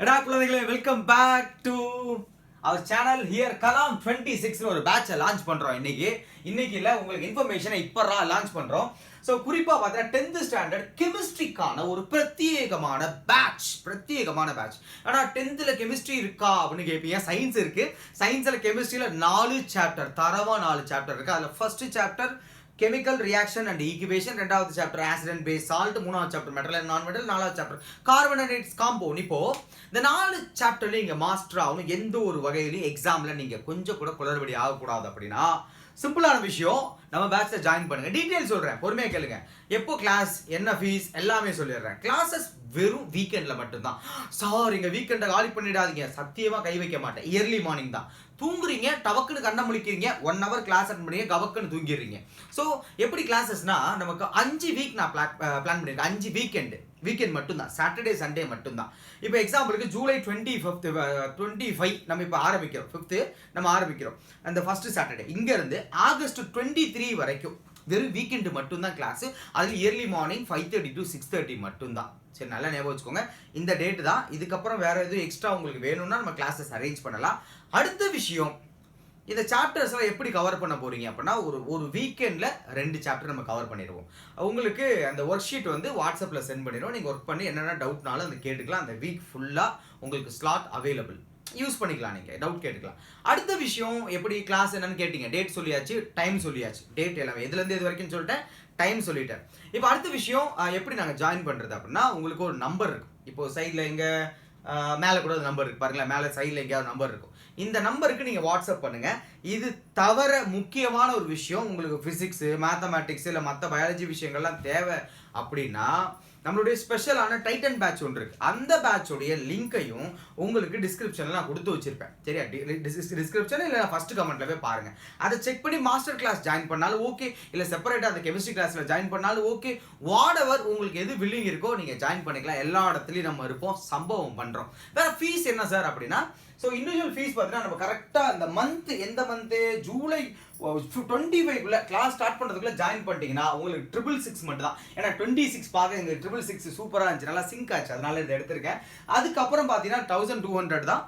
எடா குழந்தைகளே, welcome back to our channel. Here Kalam 26 ஒரு பேட்சை launch பண்றோம். இன்னைக்கு இல்ல, உங்களுக்கு இன்ஃபர்மேஷனை இப்பறா லான்ச் பண்றோம். ஸோ குறிப்பா பார்த்தீங்கன்னா 10th ஸ்டாண்டர்ட் கெமிஸ்ட்ரிக்கான ஒரு பிரத்யேகமான பேட்ச். ஆனா 10th கெமிஸ்ட்ரி இருக்கா அப்படின்னு கேட்பீங்க. சயின்ஸ் இருக்கு. சயின்ஸ்ல கெமிஸ்ட்ரியில 4 சாப்டர், தரவா 4 சாப்டர் இருக்கு. அதுல first chapter chemical reaction and equation, ரெண்டாவது சாப்டர் ஆசிட் பேஸ் சால்ட், மூணாவது சாப்டர் மெட்டல் அண்ட் நான் மெட்டல், நாலாவது சாப்டர் கார்பனேட்ஸ் காம்பவுண்ட். இப்போ இந்த 4 சாப்டர்ல நீங்க மாஸ்டர் ஆகணும். எந்த ஒரு வகையிலையும் எக்ஸாம்ல நீங்க கொஞ்சம் கூட குளறுபடி ஆகக்கூடாது. அப்படின்னா சிம்பிளான விஷயம், நம்ம பேட்ச்ல ஜாயின் பண்ணுங்க. டீடைல் சொல்றேன், பொறுமையா கேளுங்க. எப்போ கிளாஸ், என்ன ஃபீஸ் எல்லாமே சொல்லிடுறேன். கிளாஸஸ் வெறும் வீக்கெண்ட்ல மட்டும்தான். சார் இங்க வீக்கெண்டை காலி பண்ணிடாதீங்க, சத்தியமா கை வைக்க மாட்டேன். இயர்லி மார்னிங் தான். தூங்குறீங்க, டவக்குன்னு கண்ண முழிக்கிறீங்க, 1 hour கிளாஸ் அட்டன் பண்ணீங்க, கவக்குன்னு தூங்கிடுறீங்க. ஸோ எப்படி கிளாஸஸ்னா, நமக்கு 5 வீக் நான் பிளான் பண்ணியிருக்கேன். 5 வீக்கெண்ட் மட்டும்தான், சாட்டர்டே சண்டே மட்டும்தான். இப்போ எக்ஸாம்பிளுக்கு ஜூலை 25 நம்ம இப்போ ஆரம்பிக்கிறோம். 5th நம்ம ஆரம்பிக்கிறோம் அந்த ஃபர்ஸ்ட் சாட்டர்டே. இங்கேருந்து ஆகஸ்ட் 23 வரைக்கும் வெறும் வீக்கெண்டு மட்டும்தான் கிளாஸ். அதில் இயர்லி மார்னிங் 5:30 to 6:30 மட்டும்தான். சரி, நல்லா ஞாபகம் வச்சுக்கோங்க. இந்த டேட் தான். இதுக்கப்புறம் வேற எதுவும் எக்ஸ்ட்ரா உங்களுக்கு வேணும்னா நம்ம கிளாஸஸ் அரேஞ்ச் பண்ணலாம். அடுத்த விஷயம், இந்த சாப்டர்ஸ் எல்லாம் எப்படி கவர் பண்ண போறீங்க அப்படின்னா, ஒரு வீக்கெண்ட்ல 2 சாப்டர் நம்ம கவர் பண்ணிடுவோம். உங்களுக்கு அந்த ஒர்க் ஷீட் வந்து வாட்ஸ்அப்ல சென்ட் பண்ணிடுவோம். நீங்க ஒர்க் பண்ணி என்னென்ன டவுட்னாலும் அந்த கேட்டுக்கலாம். அந்த வீக் ஃபுல்லா உங்களுக்கு ஸ்லாட் அவைலபிள், யூஸ் பண்ணிக்கலாம். நீங்க டவுட் கேட்டுக்கலாம். அடுத்த விஷயம், எப்படி கிளாஸ் என்னன்னு கேட்டீங்க. டேட் சொல்லியாச்சு, டைம் சொல்லியாச்சு. டேட் எல்லாமே எதுல இருந்து இது வரைக்கும் சொல்லிட்டேன், டைம் சொல்லிட்டேன். இப்போ அடுத்த விஷயம், எப்படி நாங்கள் ஜாயின் பண்றது அப்படின்னா, உங்களுக்கு ஒரு நம்பர் இருக்கும். இப்போ சைடில் எங்க மேலே கூட நம்பர் இருக்கு பாருங்களேன். மேலே சைடில் எங்கேயாவது நம்பர் இருக்கும். இந்த நம்பருக்கு நீங்கள் வாட்ஸ்அப் பண்ணுங்க. இது தவிர முக்கியமான ஒரு விஷயம், உங்களுக்கு ஃபிசிக்ஸ், மேத்தமேட்டிக்ஸ் இல்லை மற்ற பயாலஜி விஷயங்கள்லாம் தேவை அப்படின்னா, நம்மளுடைய ஸ்பெஷலான டைட்டன் பேட்ச் ஒன்று இருக்கு. அந்த பேட்சோடைய லிங்கையும் உங்களுக்கு டிஸ்கிரிப்ஷன்ல நான் கொடுத்து வச்சிருப்பேன். சரியா? டிஸ்கிரிப்ஷன் இல்லை ஃபர்ஸ்ட் கமெண்ட்ல போய் பாருங்க. அதை செக் பண்ணி மாஸ்டர் கிளாஸ் ஜாயின் பண்ணாலும் ஓகே, இல்லை செப்பரேட்டா அந்த கெமிஸ்ட்ரி கிளாஸ்ல ஜாயின் பண்ணாலும் ஓகே. வாட் எவர் உங்களுக்கு எது வில்லிங் இருக்கோ நீங்க ஜாயின் பண்ணிக்கலாம். எல்லா இடத்துலையும் நம்ம இருப்போம், சம்பவம் பண்றோம். வேற ஃபீஸ் என்ன சார் அப்படின்னா, ஸோ இண்டிவிஜுவல் ஃபீஸ் பார்த்தீங்கன்னா நம்ம கரெக்டாக இந்த மந்த், எந்த மந்த்து, ஜூலை 25 கிளாஸ் ஸ்டார்ட் பண்ணுறதுக்குள்ள ஜாயின் பண்ணிட்டீங்கன்னா உங்களுக்கு 666 மட்டும் தான். ஏன்னா 26 பார்க்க எங்கள் 666 சூப்பராக இருந்துச்சு, நல்லா சிங்க் ஆச்சு, அதனால இதை எடுத்திருக்கேன். அதுக்கப்புறம் பார்த்தீங்கன்னா 1200 தான்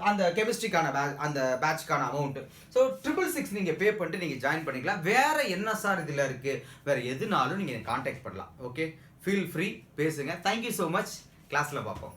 அந்த கெமிஸ்ட்ரிக்கான அந்த பேட்ச்க்கான அமௌண்ட். ஸோ 666 நீங்கள் பே பண்ணிட்டு நீங்கள் ஜாயின் பண்ணிக்கலாம். வேற என்ன சார் இதில் இருக்குது, வேற எதுனாலும் நீங்கள் கான்டாக்ட் பண்ணலாம். ஓகே, ஃபீல் ஃப்ரீ, பேசுங்க. Thank you so much. கிளாஸில் பார்ப்போம்.